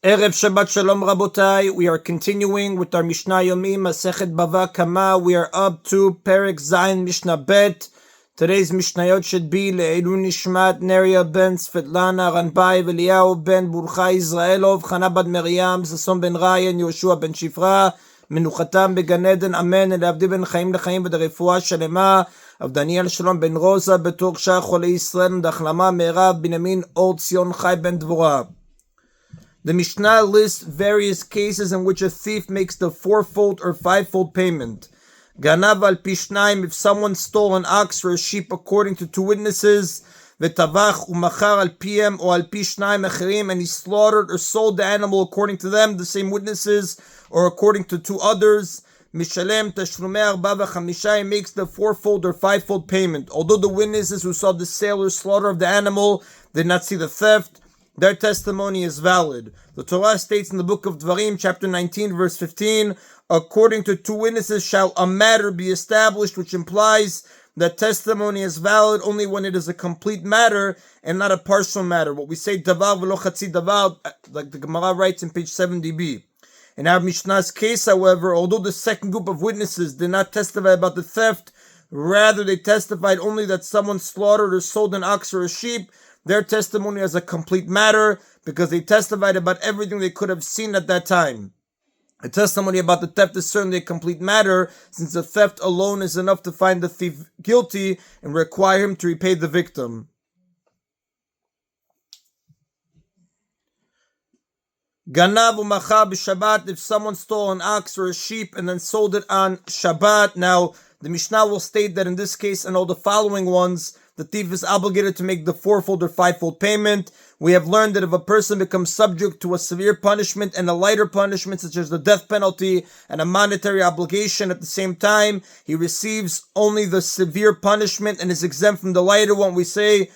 Erev Shabbat Shalom Rabotai. We are continuing with our Mishna Yomi, Masechet Bava Kamma. We are up to Perek Zayin Mishnah Bet. Today's Mishnayot should be Le'elu Nishmat Neria ben Svetlana Ranbai Veliyahu ben Burcha Israelov Chana bad Miriam Zason ben Ryan Yoshua ben Shifra Menuchatam began Eden Amen Elabdi ben Chaim lechaim v'derefua shalema of Daniel Shalom ben Rosa beTorksha Chole Yisrael Dachlama Meirav Binyamin Or Tzion Chai ben Dvorah. The Mishnah lists various cases in which a thief makes the fourfold or fivefold payment. Ganav al pishnaim, if someone stole an ox or a sheep according to two witnesses, v'tavach umachar al piem or al pishnaim achirim, and he slaughtered or sold the animal according to them, the same witnesses, or according to two others. Mishalem tashrumei arba v'chamisha, he makes the fourfold or fivefold payment. Although the witnesses who saw the sale or slaughter of the animal did not see the theft, their testimony is valid. The Torah states in the book of Dvarim, chapter 19, verse 15, according to two witnesses shall a matter be established, which implies that testimony is valid only when it is a complete matter and not a partial matter. What we say, davar v'lo chatzi davar, like the Gemara writes in page 70b. In our Mishnah's case, however, although the second group of witnesses did not testify about the theft, rather they testified only that someone slaughtered or sold an ox or a sheep, their testimony is a complete matter because they testified about everything they could have seen at that time. A testimony about the theft is certainly a complete matter, since the theft alone is enough to find the thief guilty and require him to repay the victim. Ganav u'machar b'Shabbat, if someone stole an ox or a sheep and then sold it on Shabbat. Now, the Mishnah will state that in this case and all the following ones, the thief is obligated to make the fourfold or fivefold payment. We have learned that if a person becomes subject to a severe punishment and a lighter punishment, such as the death penalty and a monetary obligation at the same time, he receives only the severe punishment and is exempt from the lighter one. We say,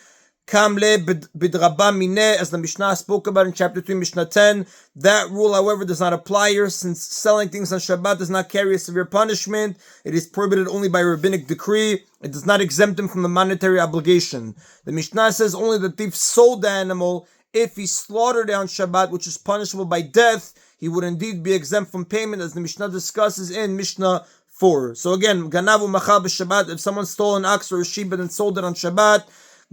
Kamle bidraba mineh, as the Mishnah spoke about in chapter 3, Mishnah 10. That rule, however, does not apply here, since selling things on Shabbat does not carry a severe punishment. It is prohibited only by rabbinic decree. It does not exempt him from the monetary obligation. The Mishnah says only the thief sold the animal. If he slaughtered it on Shabbat, which is punishable by death, he would indeed be exempt from payment, as the Mishnah discusses in Mishnah 4. So again, Ganav u'machar b'Shabbat, if someone stole an ox or a sheep and then sold it on Shabbat,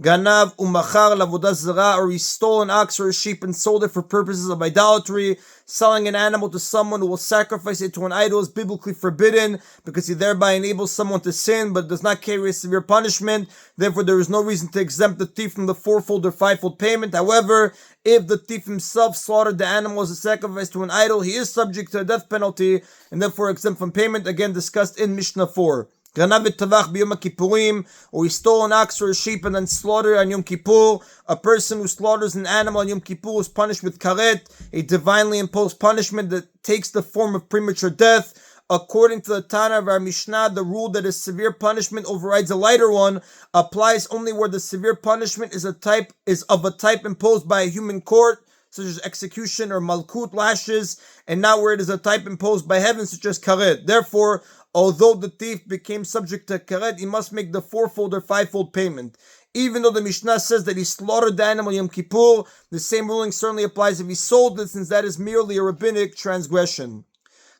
Ganav u'machar lavodah zara, or he stole an ox or a sheep and sold it for purposes of idolatry. Selling an animal to someone who will sacrifice it to an idol is biblically forbidden because he thereby enables someone to sin, but does not carry a severe punishment. Therefore, there is no reason to exempt the thief from the fourfold or fivefold payment. However, if the thief himself slaughtered the animal as a sacrifice to an idol, he is subject to a death penalty and therefore exempt from payment, again discussed in Mishnah 4. Ganav v'tavach b'yom kippurim, or he stole an ox or a sheep and then slaughtered on Yom Kippur. A person who slaughters an animal on Yom Kippur is punished with karet, a divinely imposed punishment that takes the form of premature death. According to the Tana of our Mishnah, the rule that a severe punishment overrides a lighter one applies only where the severe punishment is of a type imposed by a human court, such as execution or malkut lashes, and not where it is a type imposed by heaven, such as karet. Therefore, although the thief became subject to karet, he must make the fourfold or fivefold payment. Even though the Mishnah says that he slaughtered the animal Yom Kippur, the same ruling certainly applies if he sold it, since that is merely a rabbinic transgression.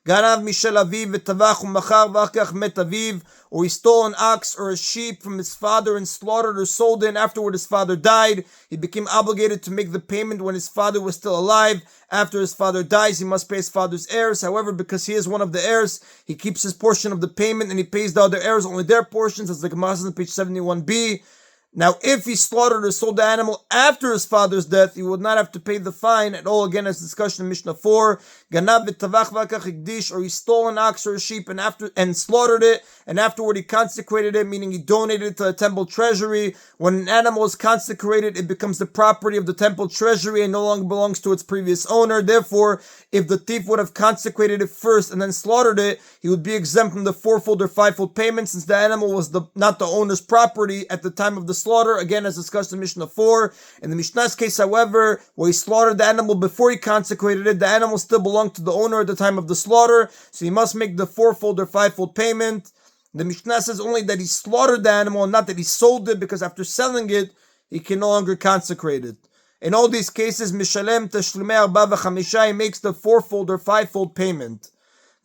Ganav mishel aviv v'tavach u'machar v'achkach met aviv, or he stole an ox or a sheep from his father and slaughtered or sold it, and afterward his father died. He became obligated to make the payment when his father was still alive. After his father dies, he must pay his father's heirs. However, because he is one of the heirs, he keeps his portion of the payment and he pays the other heirs only their portions, as the Gemara says on page 71b. Now, if he slaughtered or sold the animal after his father's death, he would not have to pay the fine at all, again as discussion in Mishnah 4. Ganav v'tavach v'akach hikdish, or he stole an ox or a sheep and slaughtered it, and afterward he consecrated it, meaning he donated it to the temple treasury. When an animal is consecrated, it becomes the property of the temple treasury and no longer belongs to its previous owner. Therefore, if the thief would have consecrated it first and then slaughtered it, he would be exempt from the fourfold or fivefold payment, since the animal was not the owner's property at the time of the slaughter, again as discussed in Mishnah 4. In the Mishnah's case, however, where he slaughtered the animal before he consecrated it, the animal still belonged to the owner at the time of the slaughter, so he must make the fourfold or fivefold payment. The Mishnah says only that he slaughtered the animal and not that he sold it, because after selling it, he can no longer consecrate it. In all these cases, Mishalem Tashlumei Arba v'Chamisha, he makes the fourfold or fivefold payment.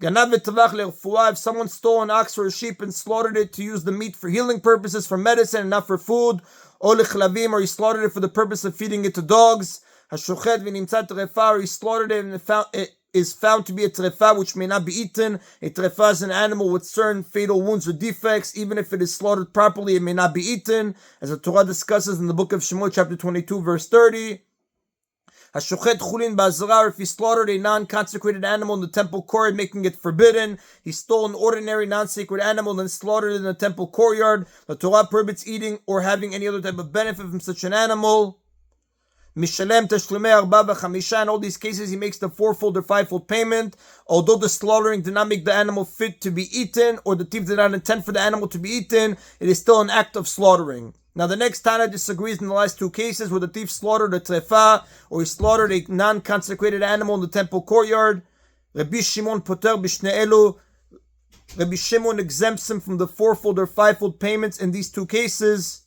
Ganav v'tavach le'refuah, if someone stole an ox or a sheep and slaughtered it to use the meat for healing purposes, for medicine and not for food, or lechlavim, or he slaughtered it for the purpose of feeding it to dogs, hashochet v'nimtzat trefa, or he slaughtered it and it is found to be a trefa which may not be eaten. A trefa is an animal with certain fatal wounds or defects. Even if it is slaughtered properly, it may not be eaten, as the Torah discusses in the book of Shemot, chapter 22, verse 30. Hashochet chulin ba'azara, if he slaughtered a non-consecrated animal in the temple courtyard, making it forbidden. He stole an ordinary non-sacred animal and slaughtered it in the temple courtyard. The Torah prohibits eating or having any other type of benefit from such an animal. Mishalem Tashlumei Arba v'Chamisha, in all these cases he makes the fourfold or fivefold payment. Although the slaughtering did not make the animal fit to be eaten, or the thief did not intend for the animal to be eaten, it is still an act of slaughtering. Now the next Tana disagrees in the last two cases where the thief slaughtered a trefa or he slaughtered a non-consecrated animal in the temple courtyard. Rabbi Shimon poter b'shnei elu. Rabbi Shimon exempts him from the fourfold or fivefold payments in these two cases,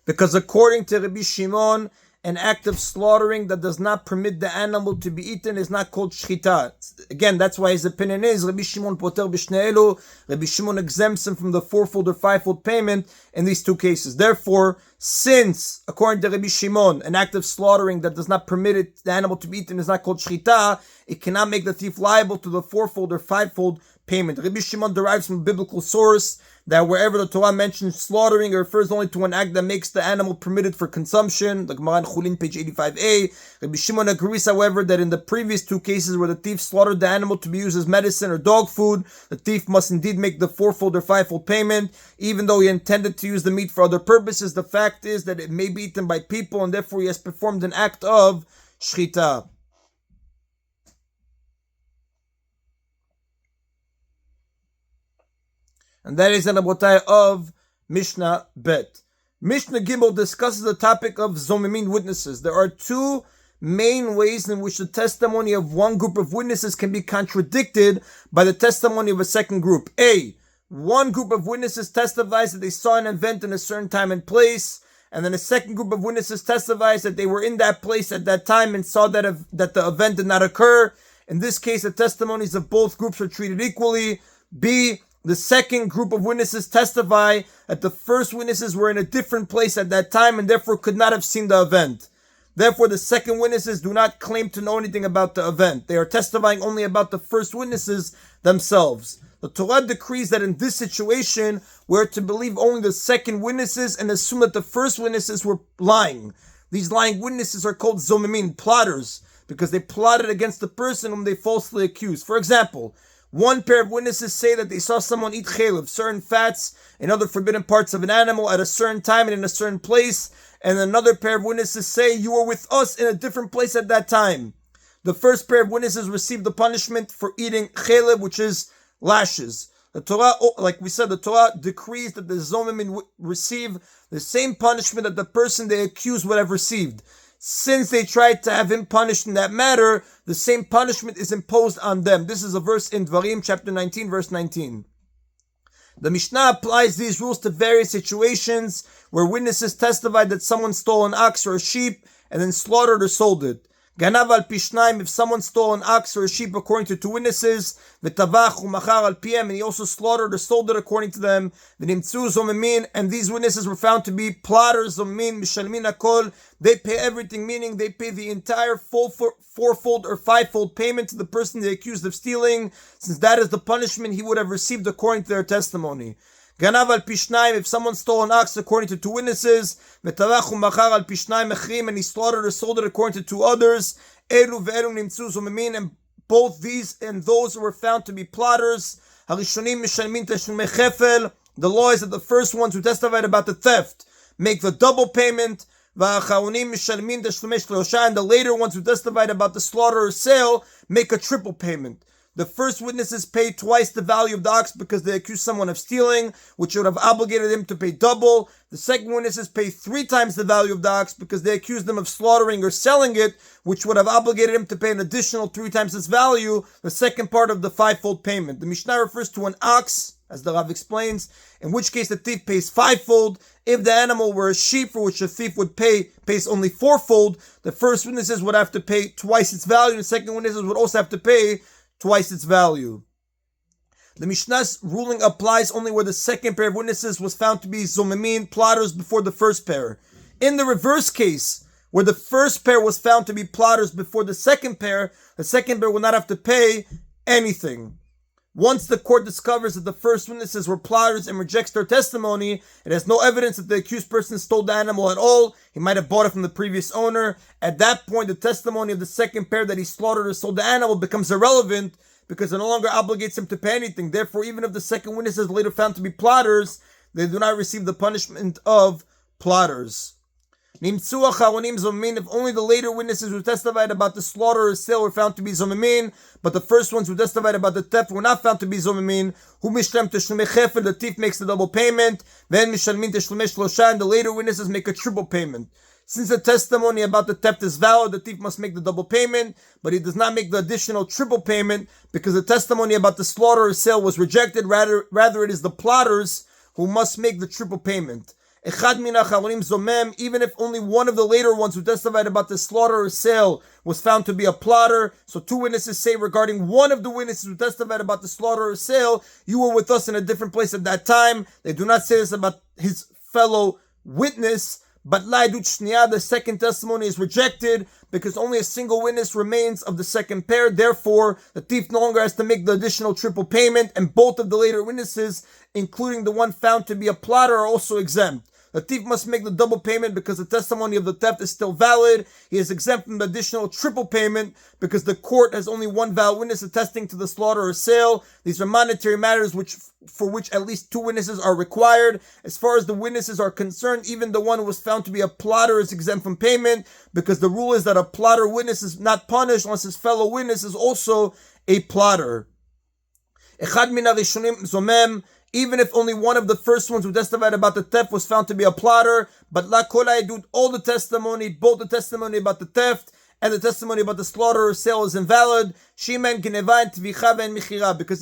because according to Rabbi Shimon, an act of slaughtering that does not permit the animal to be eaten is not called shchita. Again, that's why his opinion is Rabbi Shimon poter b'shnei elu. Rabbi Shimon exempts him from the fourfold or fivefold payment in these two cases. Therefore, since, according to Rabbi Shimon, an act of slaughtering that does not permit the animal to be eaten is not called shchita, it cannot make the thief liable to the fourfold or fivefold payment. Rabbi Shimon derives from a biblical source that wherever the Torah mentions slaughtering, it refers only to an act that makes the animal permitted for consumption. The Gemara in Chulin, page 85a. Rabbi Shimon agrees, however, that in the previous two cases where the thief slaughtered the animal to be used as medicine or dog food, the thief must indeed make the fourfold or fivefold payment, even though he intended to use the meat for other purposes. The fact is that it may be eaten by people, and therefore he has performed an act of shchita. And that is an abotai of Mishnah Bet. Mishnah Gimel discusses the topic of zomimin witnesses. There are two main ways in which the testimony of one group of witnesses can be contradicted by the testimony of a second group. A, one group of witnesses testifies that they saw an event in a certain time and place, and then a second group of witnesses testifies that they were in that place at that time and saw that the event did not occur. In this case, the testimonies of both groups are treated equally. B, the second group of witnesses testify that the first witnesses were in a different place at that time and therefore could not have seen the event. Therefore, the second witnesses do not claim to know anything about the event. They are testifying only about the first witnesses themselves. The Torah decrees that in this situation, we're to believe only the second witnesses and assume that the first witnesses were lying. These lying witnesses are called zomimin, plotters, because they plotted against the person whom they falsely accused. For example, one pair of witnesses say that they saw someone eat chalev, certain fats and other forbidden parts of an animal at a certain time and in a certain place, and another pair of witnesses say you were with us in a different place at that time. The first pair of witnesses received the punishment for eating chalev, which is lashes. The Torah, like we said, the Torah decrees that the zomimin receive the same punishment that the person they accuse would have received. Since they tried to have him punished in that matter, the same punishment is imposed on them. This is a verse in Dvarim, chapter 19, verse 19. The Mishnah applies these rules to various situations where witnesses testified that someone stole an ox or a sheep and then slaughtered or sold it. Ganav al pishnaim, if someone stole an ox or a sheep according to two witnesses, v'tavach u'machar al piem, and he also slaughtered or sold it according to them, v'nimtzu zomimin, and these witnesses were found to be plotters, zomimin, mishalmin akol, they pay everything, meaning they pay the entire fourfold or fivefold payment to the person they accused of stealing, since that is the punishment he would have received according to their testimony. Ganav al pishnaim, if someone stole an ox according to two witnesses, v'tavach u'machar al pishnaim mechrim, and he slaughtered or sold it according to two others, elu ve'elu nimtzu zomimin, and both these and those were found to be plotters. Harishonim mishalmin tashlumei chefel, the law is that the first ones who testified about the theft make the double payment, v'acharonim mishalmin tashlumei shlosha, and the later ones who testified about the slaughter or sale make a triple payment. The first witnesses pay twice the value of the ox because they accused someone of stealing, which would have obligated him to pay double. The second witnesses pay 3 times the value of the ox because they accused them of slaughtering or selling it, which would have obligated him to pay an additional 3 times its value, the second part of the fivefold payment. The Mishnah refers to an ox as the Rav explains, in which case the thief pays fivefold. If the animal were a sheep for which the thief would pays only fourfold, the first witnesses would have to pay twice its value, and the second witnesses would also have to pay twice its value. The Mishnah's ruling applies only where the second pair of witnesses was found to be zomemin, plotters, before the first pair. In the reverse case, where the first pair was found to be plotters before the second pair will not have to pay anything. Once the court discovers that the first witnesses were plotters and rejects their testimony, it has no evidence that the accused person stole the animal at all. He might have bought it from the previous owner. At that point, the testimony of the second pair that he slaughtered or sold the animal becomes irrelevant, because it no longer obligates him to pay anything. Therefore, even if the second witness is later found to be plotters, they do not receive the punishment of plotters. If only the later witnesses who testified about the slaughter or sale were found to be zomemin, but the first ones who testified about the theft were not found to be zomemin, the thief makes the double payment, and the later witnesses make a triple payment. Since the testimony about the theft is valid, the thief must make the double payment, but he does not make the additional triple payment because the testimony about the slaughter or sale was rejected. Rather it is the plotters who must make the triple payment. Even if only one of the later ones who testified about the slaughter or sale was found to be a plotter, so two witnesses say regarding one of the witnesses who testified about the slaughter or sale, you were with us in a different place at that time. They do not say this about his fellow witness, but the second testimony is rejected because only a single witness remains of the second pair. Therefore, the thief no longer has to make the additional triple payment, and both of the later witnesses, including the one found to be a plotter, are also exempt. The thief must make the double payment because the testimony of the theft is still valid. He is exempt from the additional triple payment because the court has only one valid witness attesting to the slaughter or sale. These are monetary matters for which at least two witnesses are required. As far as the witnesses are concerned, even the one who was found to be a plotter is exempt from payment because the rule is that a plotter witness is not punished unless his fellow witness is also a plotter. Even if only one of the first ones who testified about the theft was found to be a plotter, but all the testimony, both the testimony about the theft and the testimony about the slaughter or sale is invalid. Because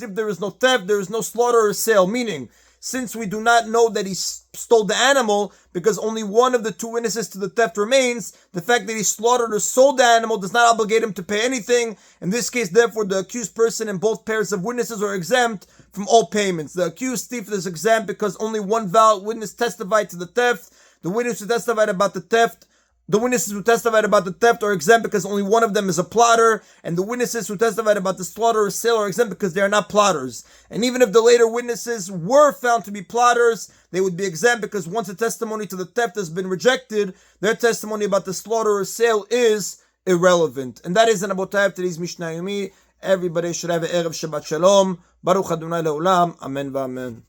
if there is no theft, there is no slaughter or sale. Meaning, since we do not know that he stole the animal, because only one of the two witnesses to the theft remains, the fact that he slaughtered or sold the animal does not obligate him to pay anything. In this case, therefore, the accused person and both pairs of witnesses are exempt from all payments. The accused thief is exempt because only one valid witness testified to the theft. The witnesses who testified about the theft are exempt because only one of them is a plotter, and the witnesses who testified about the slaughter or sale are exempt because they are not plotters. And even if the later witnesses were found to be plotters, they would be exempt because once the testimony to the theft has been rejected, their testimony about the slaughter or sale is irrelevant. And that is an Abotai of today's Mishna Yomi. Everybody should have an Erev Shabbat Shalom. Baruch Adonai Le'olam. Amen v'amen.